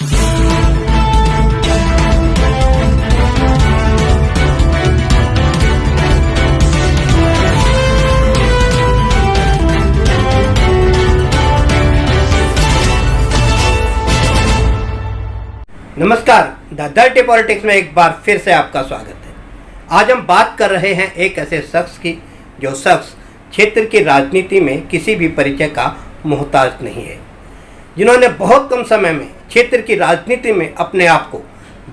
नमस्कार, the dirty politics में एक बार फिर से आपका स्वागत है। आज हम बात कर रहे हैं एक ऐसे शख्स की जो शख्स क्षेत्र की राजनीति में किसी भी परिचय का मोहताज नहीं है, जिन्होंने बहुत कम समय में क्षेत्र की राजनीति में अपने आप को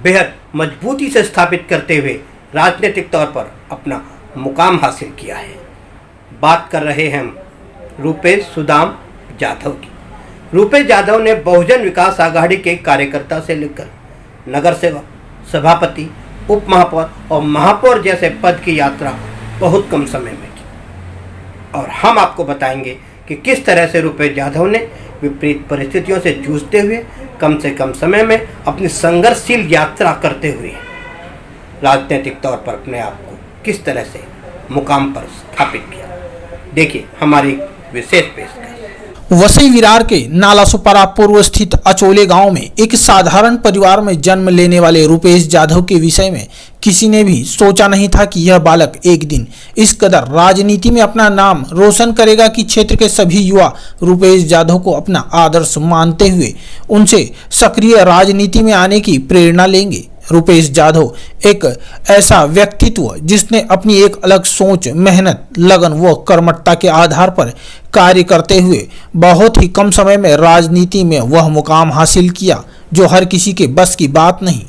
बेहद मजबूती से स्थापित करते हुए राजनीतिक तौर पर अपना मुकाम हासिल किया है। बात कर रहे हैं हम रूपेश सुदाम जाधव की। रूपेश जाधव ने बहुजन विकास आघाड़ी के कार्यकर्ता से लेकर नगर सेवक, सभापति, उप महापौर और महापौर जैसे पद की यात्रा बहुत कम समय में की, और हम आपको बताएंगे कि किस तरह से रूपेश जाधव ने विपरीत परिस्थितियों से जूझते हुए कम से कम समय में अपनी संघर्षशील यात्रा करते हुए राजनीतिक तौर पर अपने आप को किस तरह से मुकाम पर स्थापित किया। देखिए हमारी विशेष पेशकश। वसई विरार के नालासोपारा पूर्व स्थित अचोले गांव में एक साधारण परिवार में जन्म लेने वाले रूपेश जाधव के विषय में किसी ने भी सोचा नहीं था कि यह बालक एक दिन इस कदर राजनीति में अपना नाम रोशन करेगा कि क्षेत्र के सभी युवा रूपेश जाधव को अपना आदर्श मानते हुए उनसे सक्रिय राजनीति में आने की प्रेरणा लेंगे। रूपेश जाधव एक ऐसा व्यक्तित्व जिसने अपनी एक अलग सोच, मेहनत, लगन व कर्मठता के आधार पर कार्य करते हुए बहुत ही कम समय में राजनीति में वह मुकाम हासिल किया जो हर किसी के बस की बात नहीं।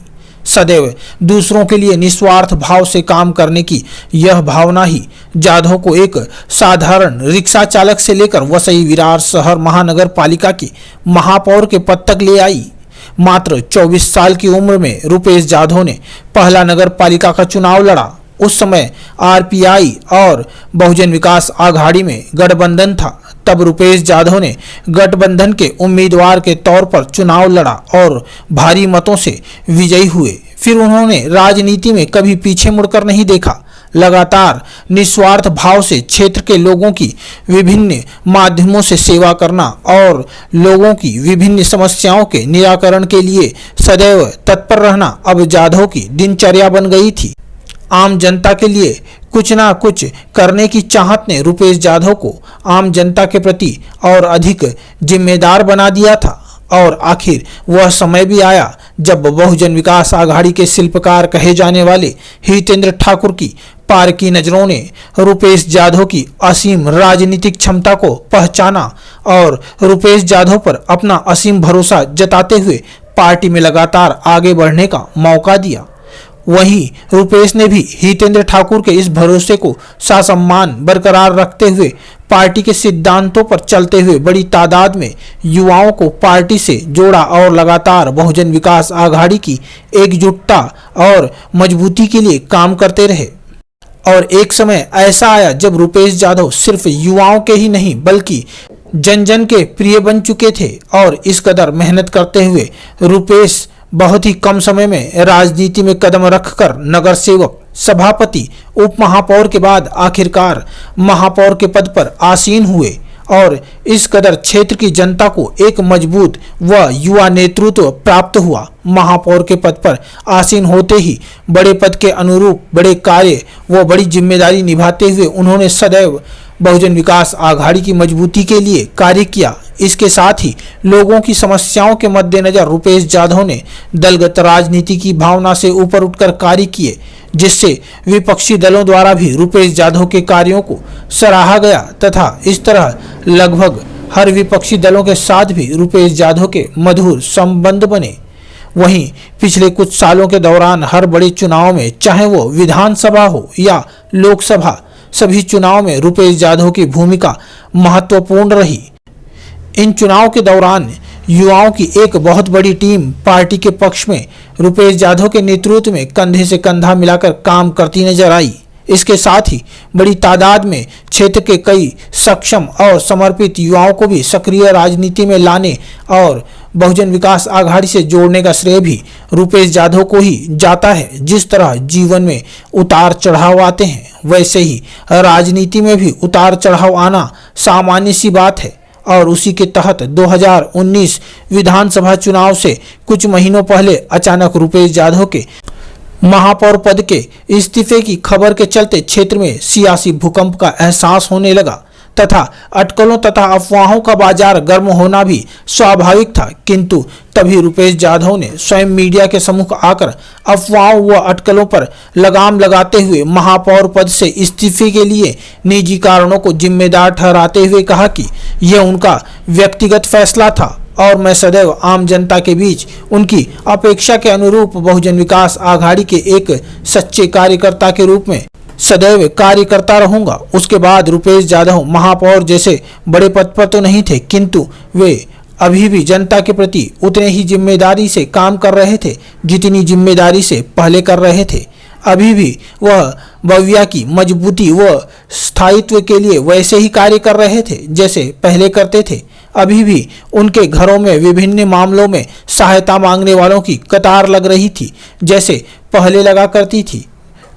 सदैव दूसरों के लिए निस्वार्थ भाव से काम करने की यह भावना ही जाधव को एक साधारण रिक्शा चालक से लेकर वसई विरार शहर महानगर पालिका के महापौर के पद तक ले आई। मात्र 24 साल की उम्र में रूपेश जाधव ने पहला नगर पालिका का चुनाव लड़ा। उस समय आरपीआई और बहुजन विकास आघाड़ी में गठबंधन था। तब रूपेश जाधव ने गठबंधन के उम्मीदवार के तौर पर चुनाव लड़ा और भारी मतों से विजयी हुए। फिर उन्होंने राजनीति में कभी पीछे मुड़कर नहीं देखा। लगातार निस्वार्थ भाव से क्षेत्र के लोगों की विभिन्न माध्यमों से सेवा करना और लोगों की विभिन्न समस्याओं के निराकरण के लिए सदैव तत्पर रहना अब जाधव की दिनचर्या बन गई थी। आम जनता के लिए कुछ ना कुछ करने की चाहत ने रूपेश जाधव को आम जनता के प्रति और अधिक जिम्मेदार बना दिया था। और आखिर वह समय भी आया जब बहुजन विकास आघाड़ी के शिल्पकार कहे जाने वाले हितेंद्र ठाकुर की पार की नजरों ने रूपेश जाधव की असीम राजनीतिक क्षमता को पहचाना और रूपेश जाधव पर अपना असीम भरोसा जताते हुए पार्टी में लगातार आगे बढ़ने का मौका दिया। वहीं रूपेश ने भी हितेंद्र ठाकुर के इस भरोसे को ससम्मान बरकरार रखते हुए पार्टी के सिद्धांतों पर चलते हुए बड़ी तादाद में युवाओं को पार्टी से जोड़ा और लगातार बहुजन विकास आघाड़ी की एकजुटता और मजबूती के लिए काम करते रहे। और एक समय ऐसा आया जब रूपेश जाधव सिर्फ युवाओं के ही नहीं बल्कि जन जन के प्रिय बन चुके थे। और इस कदर मेहनत करते हुए रूपेश बहुत ही कम समय में राजनीति में कदम रखकर नगर सेवक, सभापति, उप महापौर के बाद आखिरकार महापौर के पद पर आसीन हुए। और इस कदर क्षेत्र की जनता को एक मजबूत व युवा नेतृत्व प्राप्त हुआ। महापौर के पद पर आसीन होते ही बड़े पद के अनुरूप बड़े कार्य व बड़ी जिम्मेदारी निभाते हुए उन्होंने सदैव बहुजन विकास आघाड़ी की मजबूती के लिए कार्य किया। इसके साथ ही लोगों की समस्याओं के मद्देनजर रूपेश जाधव ने दलगत राजनीति की भावना से ऊपर उठकर कार्य किए, जिससे विपक्षी दलों द्वारा भी रूपेश जाधव के कार्यों को सराहा गया तथा इस तरह लगभग हर विपक्षी दलों के साथ भी रूपेश जाधव के मधुर संबंध बने। वहीं पिछले कुछ सालों के दौरान हर बड़े चुनाव में, चाहे वो विधानसभा हो या लोकसभा, सभी चुनाव में रूपेश जाधव की भूमिका महत्वपूर्ण रही। इन चुनाव के दौरान युवाओं की एक बहुत बड़ी टीम पार्टी के पक्ष में रूपेश जाधव के नेतृत्व में कंधे से कंधा मिलाकर काम करती नजर आई। इसके साथ ही बड़ी तादाद में क्षेत्र के कई सक्षम और समर्पित युवाओं को भी सक्रिय राजनीति में लाने और बहुजन विकास आघाड़ी से जोड़ने का श्रेय भी रूपेश जाधव को ही जाता है। जिस तरह जीवन में उतार चढ़ाव आते हैं, वैसे ही राजनीति में भी उतार चढ़ाव आना सामान्य सी बात है। और उसी के तहत 2019 विधानसभा चुनाव से कुछ महीनों पहले अचानक रुपेश यादव के महापौर पद के इस्तीफे की खबर के चलते क्षेत्र में सियासी भूकंप का एहसास होने लगा तथा अटकलों तथा अफवाहों का बाजार गर्म होना भी स्वाभाविक था। किंतु तभी रुपेश यादव ने स्वयं मीडिया के सम्मुख आकर अफवाहों व अटकलों पर लगाम लगाते हुए महापौर पद से इस्तीफे के लिए निजी कारणों को जिम्मेदार ठहराते हुए कहा कि यह उनका व्यक्तिगत फैसला था और मैं सदैव आम जनता के बीच उनकी अपेक्षा के अनुरूप बहुजन विकास आघाड़ी के एक सच्चे कार्यकर्ता के रूप में सदैव कार्य करता रहूंगा। उसके बाद रुपेश यादव महापौर जैसे बड़े पद पर तो नहीं थे, किंतु वे अभी भी जनता के प्रति उतने ही जिम्मेदारी से काम कर रहे थे जितनी जिम्मेदारी से पहले कर रहे थे। अभी भी वह बविया की मजबूती व स्थायित्व के लिए वैसे ही कार्य कर रहे थे जैसे पहले करते थे। अभी भी उनके घरों में विभिन्न मामलों में सहायता मांगने वालों की कतार लग रही थी जैसे पहले लगा करती थी।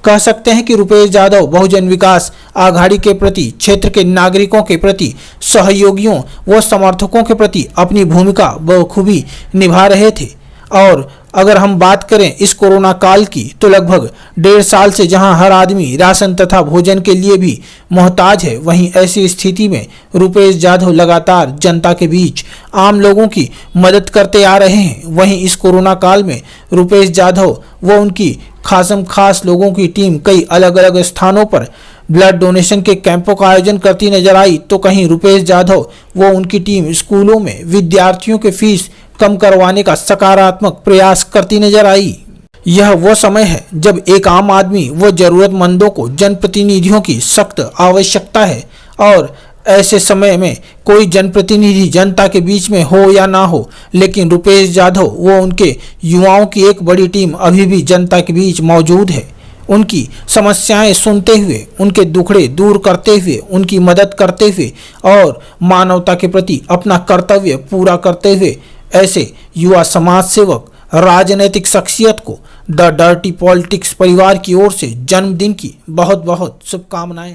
कह सकते हैं कि रुपेश यादव बहुजन विकास आघाड़ी के प्रति, क्षेत्र के नागरिकों के प्रति, सहयोगियों व समर्थकों के प्रति अपनी भूमिका बखूबी निभा रहे थे। और अगर हम बात करें इस कोरोना काल की तो लगभग 1.5 साल से जहां हर आदमी राशन तथा भोजन के लिए भी मोहताज है, वहीं ऐसी स्थिति में रुपेश यादव लगातार जनता के बीच आम लोगों की मदद करते आ रहे हैं। वहीं इस कोरोना काल में रुपेश यादव व उनकी खासम खास लोगों की टीम कई अलग अलग स्थानों पर ब्लड डोनेशन के कैंपों का आयोजन करती नजर आई, तो कहीं रुपेश यादव व उनकी टीम स्कूलों में विद्यार्थियों के फीस कम करवाने का सकारात्मक प्रयास करती नजर आई। यह वो समय है जब एक आम आदमी व जरूरतमंदों को जनप्रतिनिधियों की सख्त आवश्यकता है और ऐसे समय में कोई जनप्रतिनिधि जनता के बीच में हो या ना हो, लेकिन रुपेश यादव व उनके युवाओं की एक बड़ी टीम अभी भी जनता के बीच मौजूद है। उनकी समस्याएं सुनते हुए, उनके दुखड़े दूर करते हुए, उनकी मदद करते हुए और मानवता के प्रति अपना कर्तव्य पूरा करते हुए ऐसे युवा समाज सेवक राजनीतिक शख्सियत को द डर्टी पॉलिटिक्स परिवार की ओर से जन्मदिन की बहुत बहुत शुभकामनाएं।